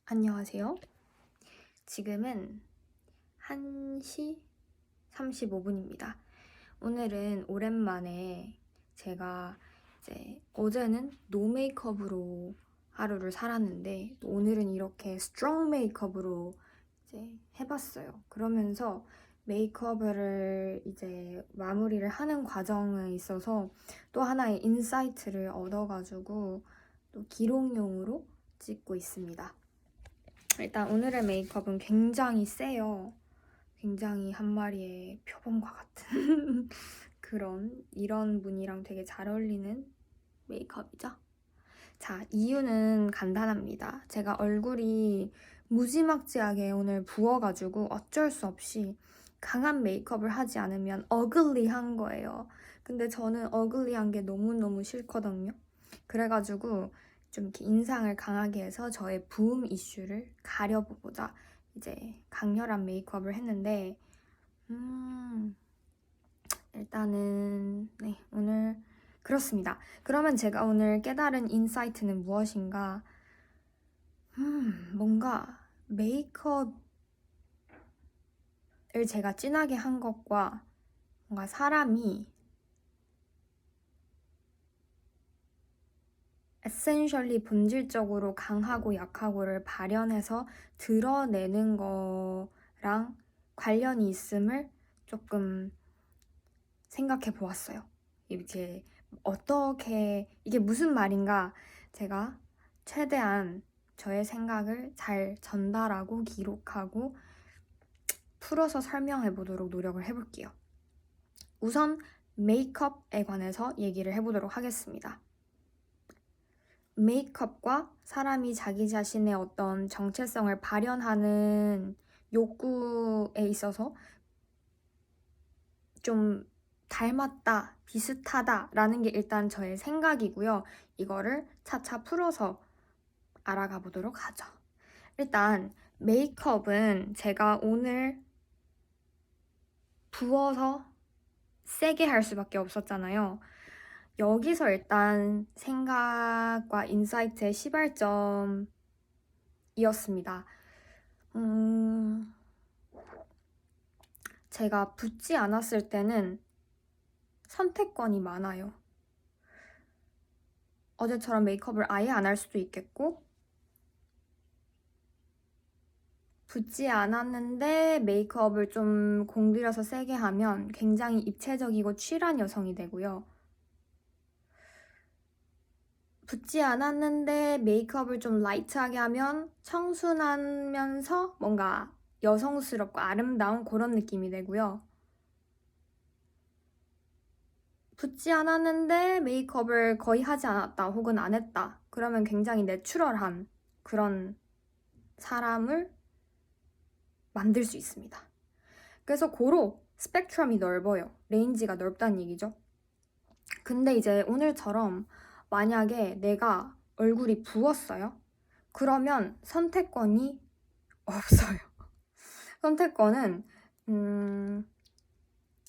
안녕하세요. 지금은 1시 35분입니다. 오늘은 오랜만에 제가 이제 어제는 노 메이크업으로 하루를 살았는데 오늘은 이렇게 스트롱 메이크업으로 이제 해봤어요. 그러면서 메이크업을 이제 마무리를 하는 과정에 있어서 또 하나의 인사이트를 얻어가지고 또 기록용으로 찍고 있습니다. 일단 오늘의 메이크업은 굉장히 세요. 굉장히 한 마리의 표범과 같은 이런 무늬랑 되게 잘 어울리는 메이크업이죠. 자, 이유는 간단합니다. 제가 얼굴이 무지막지하게 오늘 부어가지고 어쩔 수 없이 강한 메이크업을 하지 않으면 어글리한 거예요. 근데 저는 어글리한 게 너무너무 싫거든요. 그래가지고 좀 이렇게 인상을 강하게 해서 저의 부음 이슈를 가려보고자 이제 강렬한 메이크업을 했는데 일단은 네, 오늘 그렇습니다. 그러면 제가 오늘 깨달은 인사이트는 무엇인가? 뭔가 메이크업을 제가 진하게 한 것과 뭔가 사람이 에센셜리 본질적으로 강하고 약하고를 발현해서 드러내는 거랑 관련이 있음을 조금 생각해 보았어요. 이렇게 어떻게 이게 무슨 말인가 제가 최대한 저의 생각을 잘 전달하고 기록하고 풀어서 설명해 보도록 노력을 해볼게요. 우선 메이크업에 관해서 얘기를 해보도록 하겠습니다. 메이크업과 사람이 자기 자신의 어떤 정체성을 발현하는 욕구에 있어서 좀 닮았다, 비슷하다라는 게 일단 저의 생각이고요. 이거를 차차 풀어서 알아가 보도록 하죠. 일단 메이크업은 제가 오늘 부어서 세게 할 수밖에 없었잖아요. 여기서 일단 생각과 인사이트의 시발점이었습니다. 제가 붓지 않았을 때는 선택권이 많아요. 어제처럼 메이크업을 아예 안 할 수도 있겠고, 붓지 않았는데 메이크업을 좀 공들여서 세게 하면 굉장히 입체적이고 취한 여성이 되고요. 붓지 않았는데 메이크업을 좀 라이트하게 하면 청순하면서 뭔가 여성스럽고 아름다운 그런 느낌이 되고요. 붓지 않았는데 메이크업을 거의 하지 않았다 혹은 안 했다. 그러면 굉장히 내추럴한 그런 사람을 만들 수 있습니다. 그래서 고로 스펙트럼이 넓어요. 레인지가 넓다는 얘기죠. 근데 이제 오늘처럼 만약에 내가 얼굴이 부었어요? 그러면 선택권이 없어요. 선택권은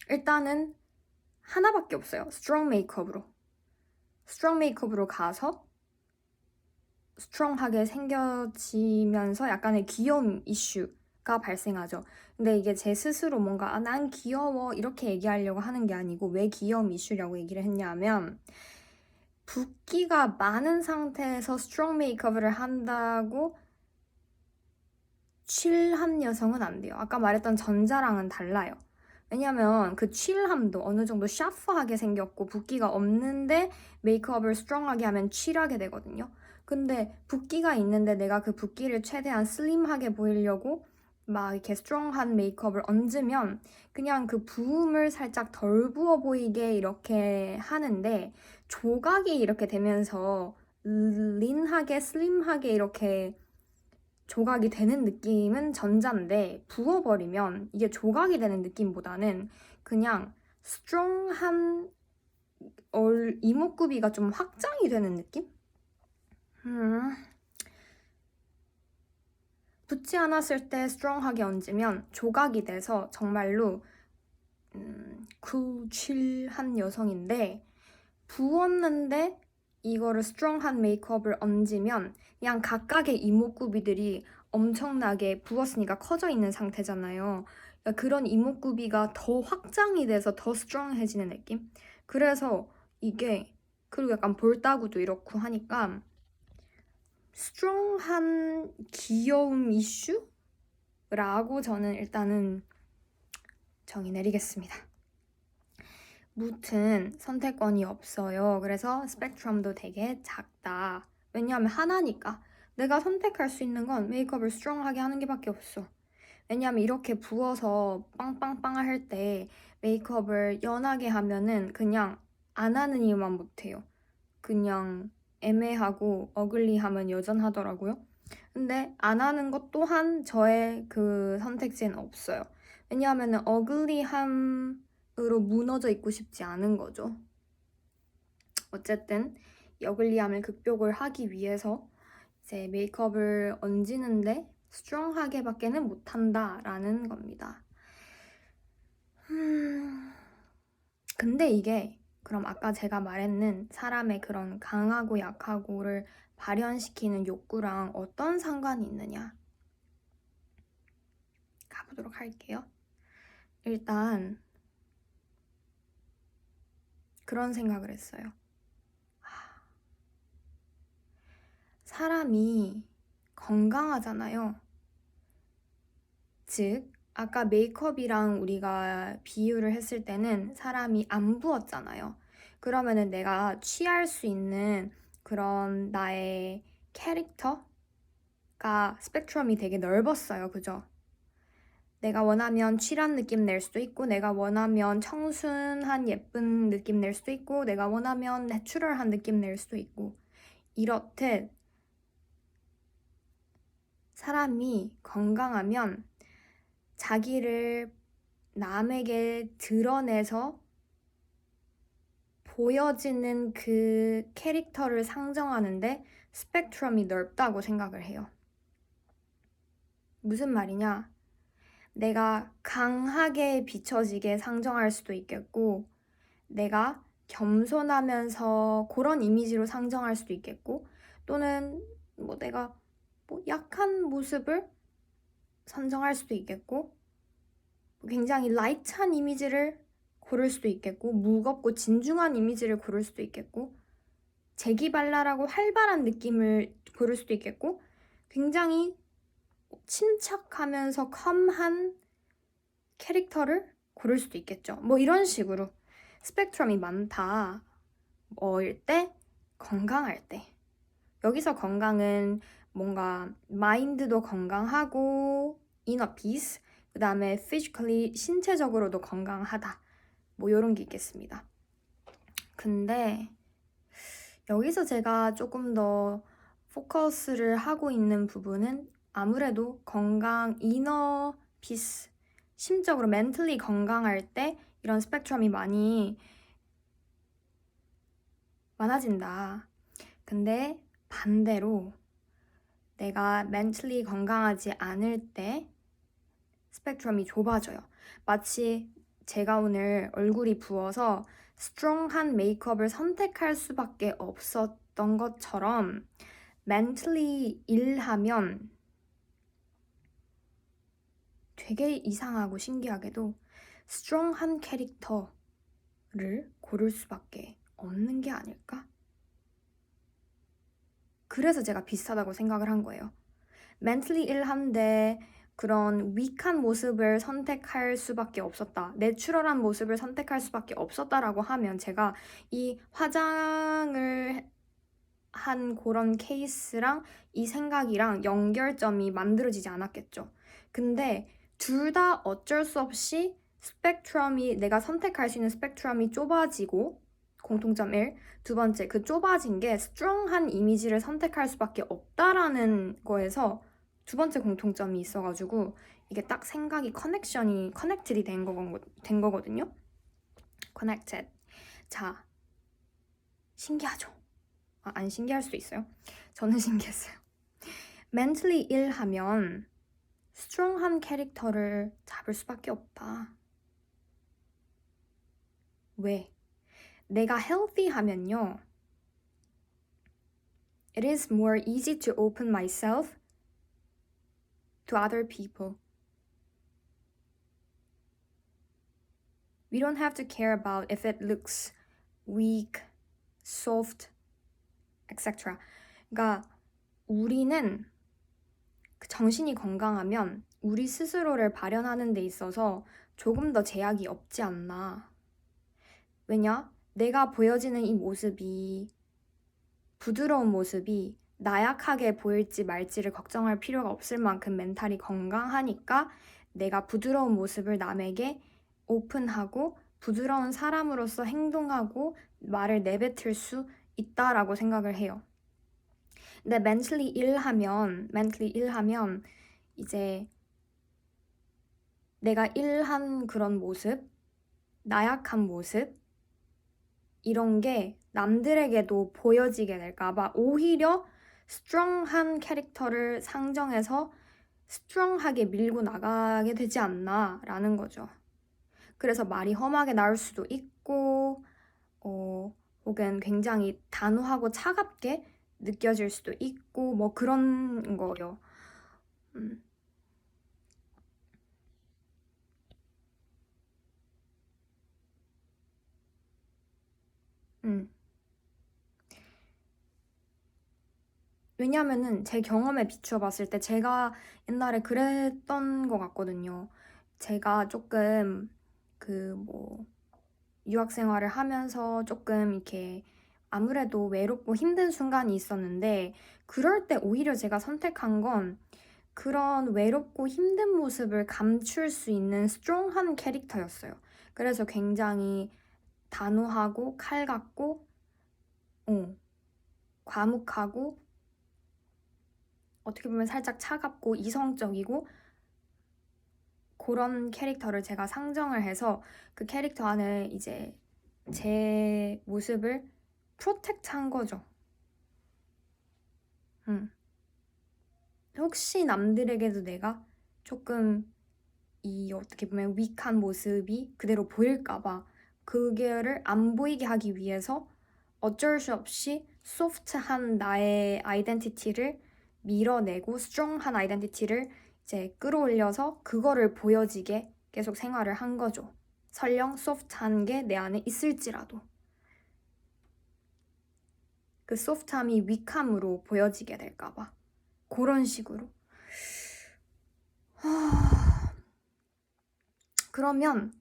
일단은 하나밖에 없어요. 스트롱 메이크업으로 가서 스트롱하게 생겨지면서 약간의 귀여움 이슈가 발생하죠. 근데 이게 제 스스로 뭔가 난 귀여워 이렇게 얘기하려고 하는 게 아니고 왜 귀여움 이슈라고 얘기를 했냐면 붓기가 많은 상태에서 스트롱 메이크업을 한다고 칠한 여성은 안 돼요. 아까 말했던 전자랑은 달라요. 왜냐면 그 칠함도 어느 정도 샤프하게 생겼고 붓기가 없는데 메이크업을 스트롱하게 하면 칠하게 되거든요. 근데 붓기가 있는데 내가 그 붓기를 최대한 슬림하게 보이려고 막 이렇게 스트롱한 메이크업을 얹으면 그냥 그 부음을 살짝 덜 부어 보이게 이렇게 하는데 조각이 이렇게 되면서 린하게 슬림하게 이렇게 조각이 되는 느낌은 전자인데 부어버리면 이게 조각이 되는 느낌보다는 그냥 스트롱한 이목구비가 좀 확장이 되는 느낌? 붙지 않았을 때 스트롱하게 얹으면 조각이 돼서 정말로 쿨칠한 여성인데 부었는데 이거를 스트롱한 메이크업을 얹으면 그냥 각각의 이목구비들이 엄청나게 부었으니까 커져 있는 상태잖아요. 그러니까 그런 이목구비가 더 확장이 돼서 더 스트롱해지는 느낌? 그래서 이게 그리고 약간 볼따구도 이렇고 하니까 스트롱한 귀여움 이슈라고 저는 일단은 정의 내리겠습니다. 무튼 선택권이 없어요. 그래서 스펙트럼도 되게 작다. 왜냐하면 하나니까. 내가 선택할 수 있는 건 메이크업을 스트롱하게 하는 게 밖에 없어. 왜냐하면 이렇게 부어서 빵빵빵 할 때 메이크업을 연하게 하면은 그냥 안 하는 이유만 못해요. 그냥 애매하고 어글리하면 여전하더라고요. 근데 안 하는 것 또한 저의 그 선택지에는 없어요. 왜냐하면 어글리함으로 무너져 있고 싶지 않은 거죠. 어쨌든 이 어글리함을 극복을 하기 위해서 이제 메이크업을 얹는데 스트롱하게밖에는 못한다라는 겁니다. 근데 이게 그럼 아까 제가 말했는 사람의 그런 강하고 약하고를 발현시키는 욕구랑 어떤 상관이 있느냐? 가보도록 할게요. 일단 그런 생각을 했어요. 사람이 건강하잖아요. 즉, 아까 메이크업이랑 우리가 비유를 했을 때는 사람이 안 부었잖아요. 그러면은 내가 취할 수 있는 그런 나의 캐릭터가 스펙트럼이 되게 넓었어요. 그죠? 내가 원하면 취한 느낌 낼 수도 있고, 내가 원하면 청순한 예쁜 느낌 낼 수도 있고, 내가 원하면 내추럴한 느낌 낼 수도 있고, 이렇듯 사람이 건강하면 자기를 남에게 드러내서 보여지는 그 캐릭터를 상정하는데 스펙트럼이 넓다고 생각을 해요. 무슨 말이냐? 내가 강하게 비춰지게 상정할 수도 있겠고, 내가 겸손하면서 그런 이미지로 상정할 수도 있겠고, 또는 뭐 내가 뭐 약한 모습을 선정할 수도 있겠고, 굉장히 라이트한 이미지를 고를 수도 있겠고, 무겁고 진중한 이미지를 고를 수도 있겠고, 재기발랄하고 활발한 느낌을 고를 수도 있겠고, 굉장히 침착하면서 컴한 캐릭터를 고를 수도 있겠죠. 뭐 이런 식으로 스펙트럼이 많다. 어릴 때, 건강할 때. 여기서 건강은 뭔가 마인드도 건강하고 inner peace, 그 다음에 physically 신체적으로도 건강하다. 뭐 이런 게 있겠습니다. 근데 여기서 제가 조금 더 포커스를 하고 있는 부분은 아무래도 건강, inner peace, 심적으로 멘틀리 건강할 때 이런 스펙트럼이 많아진다. 근데 반대로 내가 멘틀리 건강하지 않을 때 스펙트럼이 좁아져요. 마치 제가 오늘 얼굴이 부어서 스트롱한 메이크업을 선택할 수밖에 없었던 것처럼 멘틀리 일하면 되게 이상하고 신기하게도 스트롱한 캐릭터를 고를 수밖에 없는 게 아닐까? 그래서 제가 비슷하다고 생각을 한 거예요. 멘틀리 일한데 그런 위크한 모습을 선택할 수밖에 없었다. 내추럴한 모습을 선택할 수밖에 없었다라고 하면 제가 이 화장을 한 그런 케이스랑 이 생각이랑 연결점이 만들어지지 않았겠죠. 근데 둘 다 어쩔 수 없이 스펙트럼이 내가 선택할 수 있는 스펙트럼이 좁아지고 공통점 1, 두 번째 그 좁아진 게 스트롱한 이미지를 선택할 수밖에 없다라는 거에서 두 번째 공통점이 있어가지고 이게 딱 생각이 커넥트이 된 거거든요. connected. 자, 신기하죠? 안 신기할 수도 있어요. 저는 신기했어요. 멘틀리 일하면 스트롱한 캐릭터를 잡을 수밖에 없다. 왜? 내가 healthy 하면요. It is more easy to open myself to other people. We don't have to care about if it looks weak, soft, etc. 그러니까 우리는 정신이 건강하면 우리 스스로를 발현하는 데 있어서 조금 더 제약이 없지 않나. 왜냐? 내가 보여지는 이 모습이, 부드러운 모습이 나약하게 보일지 말지를 걱정할 필요가 없을 만큼 멘탈이 건강하니까 내가 부드러운 모습을 남에게 오픈하고 부드러운 사람으로서 행동하고 말을 내뱉을 수 있다라고 생각을 해요. 근데 mentally ill 하면 이제 내가 ill한 그런 모습, 나약한 모습 이런 게 남들에게도 보여지게 될까봐 오히려 strong한 캐릭터를 상정해서 strong하게 밀고 나가게 되지 않나 라는 거죠. 그래서 말이 험하게 나올 수도 있고 혹은 굉장히 단호하고 차갑게 느껴질 수도 있고 뭐 그런 거요. 음. 왜냐면은 제 경험에 비추어 봤을 때 제가 옛날에 그랬던 것 같거든요. 제가 조금 유학 생활을 하면서 조금 이렇게 아무래도 외롭고 힘든 순간이 있었는데 그럴 때 오히려 제가 선택한 건 그런 외롭고 힘든 모습을 감출 수 있는 스트롱한 캐릭터였어요. 그래서 굉장히 단호하고 칼 같고 과묵하고 어떻게 보면 살짝 차갑고 이성적이고 그런 캐릭터를 제가 상정을 해서 그 캐릭터 안에 이제 제 모습을 프로텍트 한 거죠. 혹시 남들에게도 내가 조금 이 어떻게 보면 위크한 모습이 그대로 보일까봐 그게를 안 보이게 하기 위해서 어쩔 수 없이 소프트한 나의 아이덴티티를 밀어내고 스트롱한 아이덴티티를 이제 끌어올려서 그거를 보여지게 계속 생활을 한 거죠. 설령 소프트한 게 내 안에 있을지라도 그 소프트함이 위크함으로 보여지게 될까봐 그런 식으로. 그러면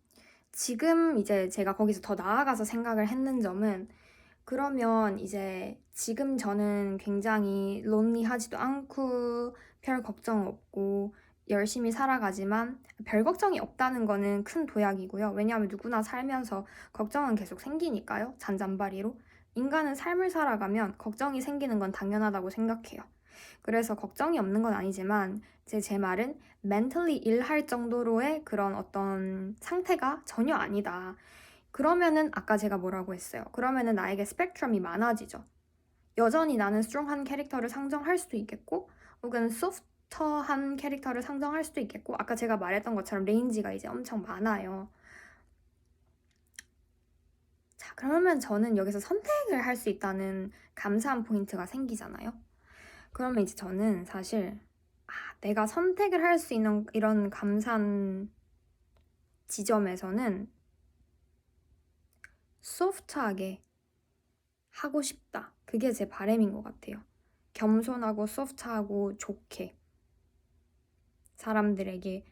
지금 이제 제가 거기서 더 나아가서 생각을 했는 점은 그러면 이제 지금 저는 굉장히 론리하지도 않고 별 걱정 없고 열심히 살아가지만 별 걱정이 없다는 거는 큰 도약이고요. 왜냐하면 누구나 살면서 걱정은 계속 생기니까요. 잔잔바리로. 인간은 삶을 살아가면 걱정이 생기는 건 당연하다고 생각해요. 그래서 걱정이 없는 건 아니지만 제 말은 mentally ill할 정도로의 그런 어떤 상태가 전혀 아니다. 그러면은 아까 제가 뭐라고 했어요. 그러면은 나에게 스펙트럼이 많아지죠. 여전히 나는 스트롱한 캐릭터를 상정할 수도 있겠고 혹은 소프트한 캐릭터를 상정할 수도 있겠고 아까 제가 말했던 것처럼 레인지가 이제 엄청 많아요. 자, 그러면 저는 여기서 선택을 할 수 있다는 감사한 포인트가 생기잖아요. 그러면 이제 저는 사실 내가 선택을 할 수 있는 이런 감사한 지점에서는 소프트하게 하고 싶다. 그게 제 바람인 것 같아요. 겸손하고 소프트하고 좋게 사람들에게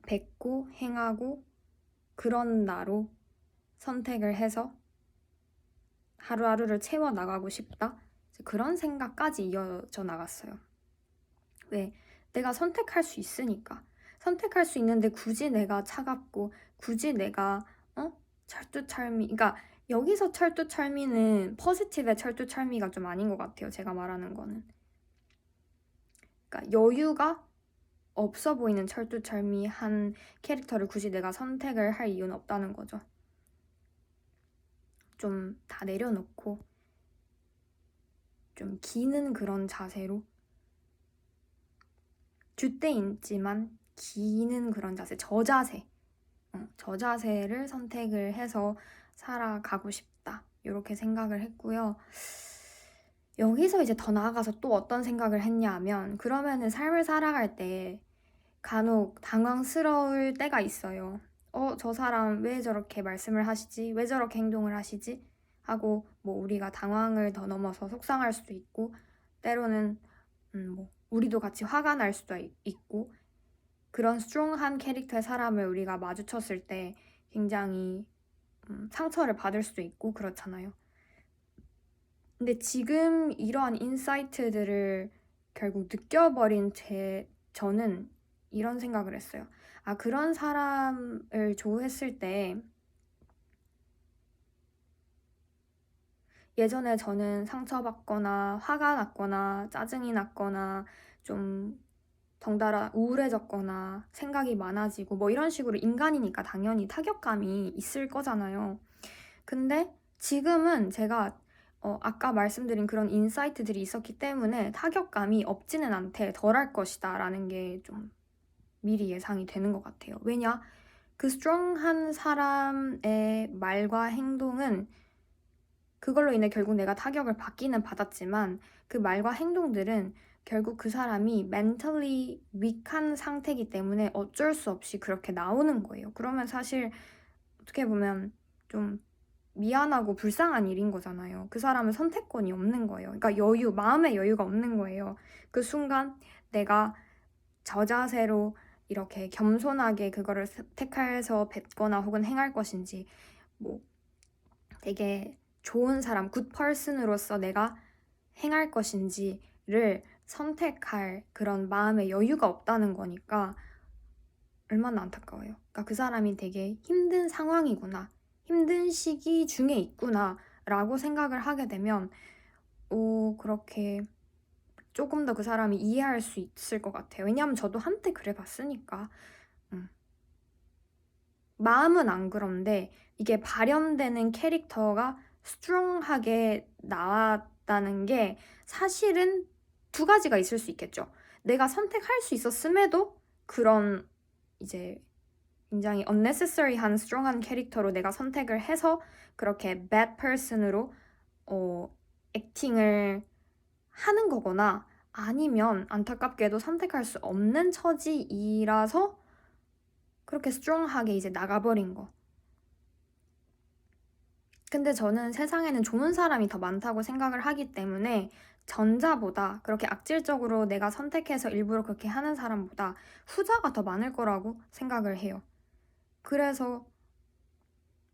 뵙고 행하고 그런 나로 선택을 해서 하루하루를 채워 나가고 싶다. 그런 생각까지 이어져 나갔어요. 왜? 내가 선택할 수 있으니까. 선택할 수 있는데 굳이 내가 차갑고 굳이 내가 철두철미 그러니까 여기서 철두철미는 포지티브의 철두철미가 좀 아닌 것 같아요. 제가 말하는 거는. 그러니까 여유가 없어 보이는 철두철미한 캐릭터를 굳이 내가 선택을 할 이유는 없다는 거죠. 좀 다 내려놓고 좀 기는 그런 자세로 줏대있지만 기는 그런 자세, 저자세를 선택을 해서 살아가고 싶다. 이렇게 생각을 했고요. 여기서 이제 더 나아가서 또 어떤 생각을 했냐 하면 그러면은 삶을 살아갈 때 간혹 당황스러울 때가 있어요. 저 사람 왜 저렇게 말씀을 하시지? 왜 저렇게 행동을 하시지? 하고 뭐 우리가 당황을 더 넘어서 속상할 수도 있고 때로는 뭐 우리도 같이 화가 날 수도 있고 그런 스트롱한 캐릭터의 사람을 우리가 마주쳤을 때 굉장히 상처를 받을 수도 있고 그렇잖아요. 근데 지금 이러한 인사이트들을 결국 느껴버린 저는 이런 생각을 했어요. 아, 그런 사람을 좋아했을 때 예전에 저는 상처받거나 화가 났거나 짜증이 났거나 좀 덩달아 우울해졌거나 생각이 많아지고 뭐 이런 식으로 인간이니까 당연히 타격감이 있을 거잖아요. 근데 지금은 제가 아까 말씀드린 그런 인사이트들이 있었기 때문에 타격감이 없지는 않대 덜할 것이다 라는 게 좀 미리 예상이 되는 것 같아요. 왜냐? 그 스트롱한 사람의 말과 행동은 그걸로 인해 결국 내가 타격을 받기는 받았지만 그 말과 행동들은 결국 그 사람이 멘탈리 위크한 상태이기 때문에 어쩔 수 없이 그렇게 나오는 거예요. 그러면 사실 어떻게 보면 좀 미안하고 불쌍한 일인 거잖아요. 그 사람은 선택권이 없는 거예요. 그러니까 마음의 여유가 없는 거예요. 그 순간 내가 저자세로 이렇게 겸손하게 그거를 택해서 뱉거나 혹은 행할 것인지 뭐 되게 좋은 사람, 굿 퍼슨으로서 내가 행할 것인지를 선택할 그런 마음의 여유가 없다는 거니까 얼마나 안타까워요. 그러니까 그 사람이 되게 힘든 상황이구나, 힘든 시기 중에 있구나 라고 생각을 하게 되면 그렇게 조금 더 그 사람이 이해할 수 있을 것 같아요. 왜냐하면 저도 한때 그래 봤으니까. 마음은 안 그런데 이게 발현되는 캐릭터가 스트롱하게 나왔다는 게 사실은 두 가지가 있을 수 있겠죠. 내가 선택할 수 있었음에도 그런 이제 굉장히 unnecessary한 스트롱한 캐릭터로 내가 선택을 해서 그렇게 bad person으로 액팅을 하는 거거나 아니면 안타깝게도 선택할 수 없는 처지이라서 그렇게 스트롱하게 이제 나가버린 거. 근데 저는 세상에는 좋은 사람이 더 많다고 생각을 하기 때문에 전자보다 그렇게 악질적으로 내가 선택해서 일부러 그렇게 하는 사람보다 후자가 더 많을 거라고 생각을 해요. 그래서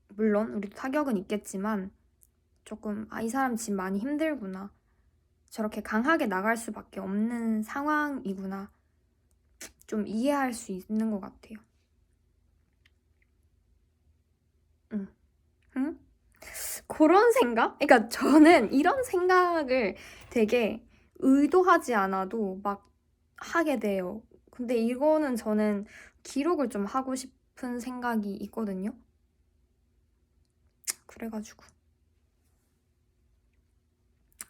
물론 우리도 타격은 있겠지만 조금 이 사람 지금 많이 힘들구나. 저렇게 강하게 나갈 수밖에 없는 상황이구나. 좀 이해할 수 있는 것 같아요. 응. 응? 그런 생각? 그러니까 저는 이런 생각을 되게 의도하지 않아도 막 하게 돼요. 근데 이거는 저는 기록을 좀 하고 싶은 생각이 있거든요. 그래가지고.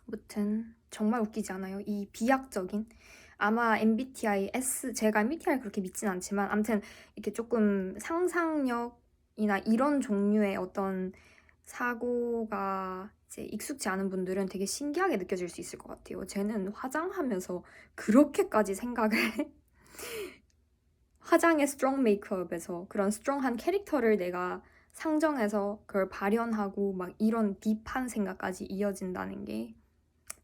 아무튼 정말 웃기지 않아요? 이 비약적인 아마 MBTI S 제가 MBTI를 그렇게 믿진 않지만 아무튼 이렇게 조금 상상력이나 이런 종류의 어떤 사고가 이제 익숙지 않은 분들은 되게 신기하게 느껴질 수 있을 것 같아요. 쟤는 화장하면서 그렇게까지 생각을 화장의 스트롱 메이크업에서 그런 스트롱한 캐릭터를 내가 상정해서 그걸 발현하고 막 이런 딥한 생각까지 이어진다는 게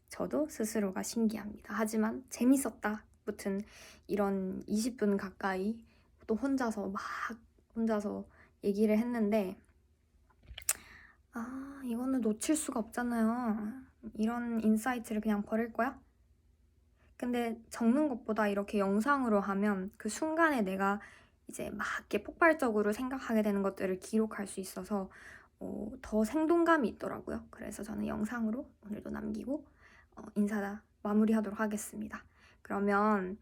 저도 스스로가 신기합니다. 하지만 재밌었다. 아무튼 이런 20분 가까이 또 혼자서 얘기를 했는데 이거는 놓칠 수가 없잖아요. 이런 인사이트를 그냥 버릴 거야? 근데 적는 것보다 이렇게 영상으로 하면 그 순간에 내가 이제 막 이렇게 폭발적으로 생각하게 되는 것들을 기록할 수 있어서 더 생동감이 있더라고요. 그래서 저는 영상으로 오늘도 남기고 인사 마무리하도록 하겠습니다. 그러면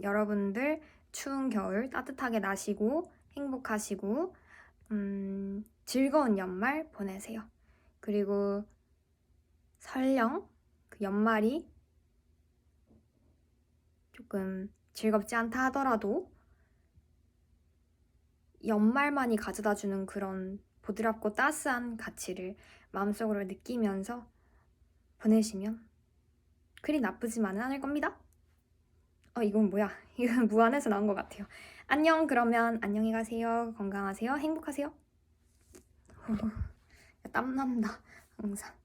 여러분들 추운 겨울 따뜻하게 나시고 행복하시고 즐거운 연말 보내세요. 그리고 설령 그 연말이 조금 즐겁지 않다 하더라도 연말만이 가져다주는 그런 보드랍고 따스한 가치를 마음속으로 느끼면서 보내시면 그리 나쁘지만은 않을 겁니다. 이건 뭐야? 이건 무한에서 나온 것 같아요. 안녕. 그러면 안녕히 가세요. 건강하세요. 행복하세요. 땀난다 항상.